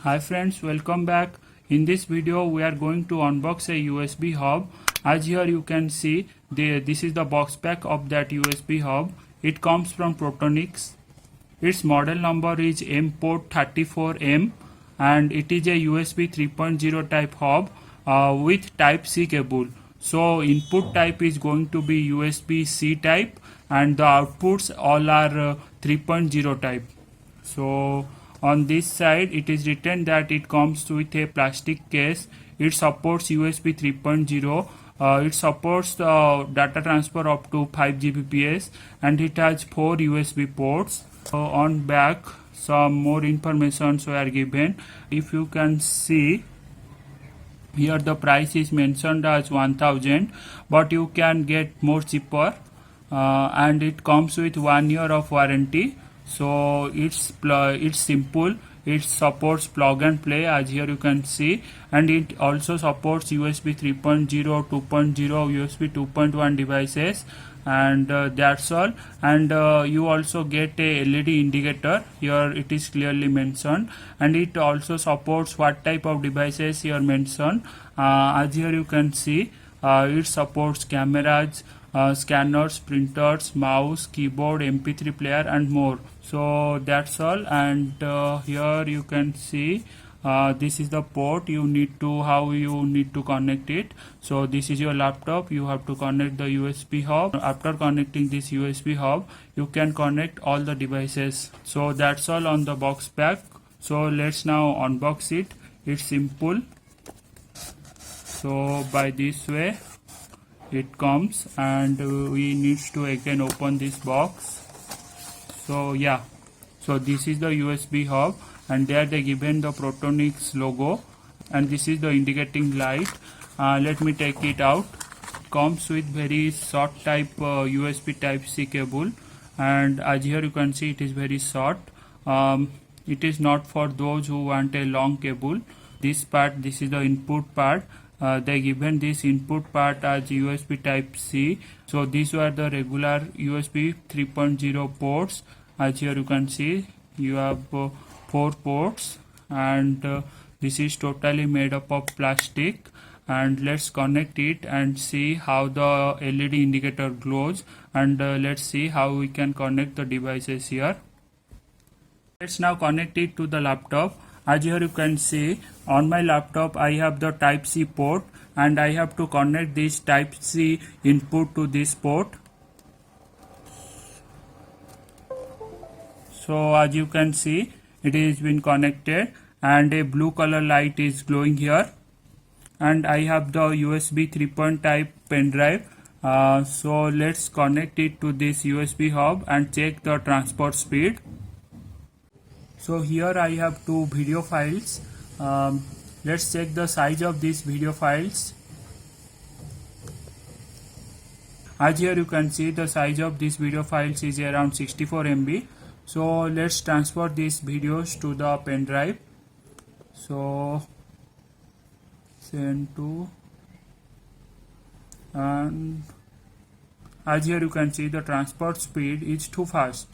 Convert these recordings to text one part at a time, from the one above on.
Hi friends, welcome back. In this video we are going to unbox a USB hub. As here you can see, this is the box pack of that USB hub. It comes from Portronics. Its model number is M-Port34M and it is a USB 3.0 type hub with Type-C cable. So input type is going to be USB-C type and the outputs all are 3.0 type. So on this side it is written that it comes with a plastic case. It supports USB 3.0. It supports data transfer up to 5 Gbps and it has 4 USB ports. On back some more information are given. If you can see here, the price is mentioned as 1000, but you can get more cheaper and it comes with 1 year of warranty. So it's simple. It supports plug and play, as here you can see, and it also supports USB 3.0, 2.0, USB 2.1 devices, and that's all. And you also get a LED indicator. Here it is clearly mentioned, and it also supports what type of devices here mentioned. As here you can see, it supports cameras, scanners, printers, mouse, keyboard, MP3 player and more. So that's all. And here you can see this is the port how you need to connect it. So this is your laptop. You have to connect the USB hub. After connecting this USB hub, you can connect all the devices. So that's all on the box pack. So let's now unbox it. It's simple. So by this way it comes, and we need to again open this box. So yeah, so this is the USB hub, and there they given the Portronics logo, and this is the indicating light. Let me take it out. It comes with very short type USB Type-C cable, and as here you can see it is very short. It is not for those who want a long cable. This is the input part. They given this input part as USB Type-C. So these were the regular USB 3.0 ports. As here you can see, you have 4 ports, and this is totally made up of plastic. And let's connect it and see how the LED indicator glows, and let's see how we can connect the devices here. Let's now connect it to the laptop. As here you can see, on my laptop I have the Type-C port, and I have to connect this Type-C input to this port. So as you can see, it is been connected, and a blue color light is glowing here, and I have the USB 3.0 type pen drive. So let's connect it to this USB hub and check the transport speed. So here I have 2 video files. Let's check the size of these video files. As here you can see, the size of these video files is around 64 MB. So let's transfer these videos to the pen drive. So send to, and as here you can see, the transport speed is too fast.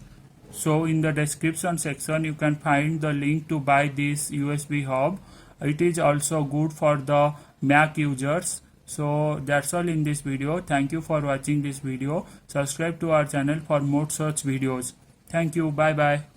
So in the description section you can find the link to buy this USB hub. It is also good for the Mac users. So that's all in this video. Thank you for watching this video. Subscribe to our channel for more such videos. Thank you. Bye bye.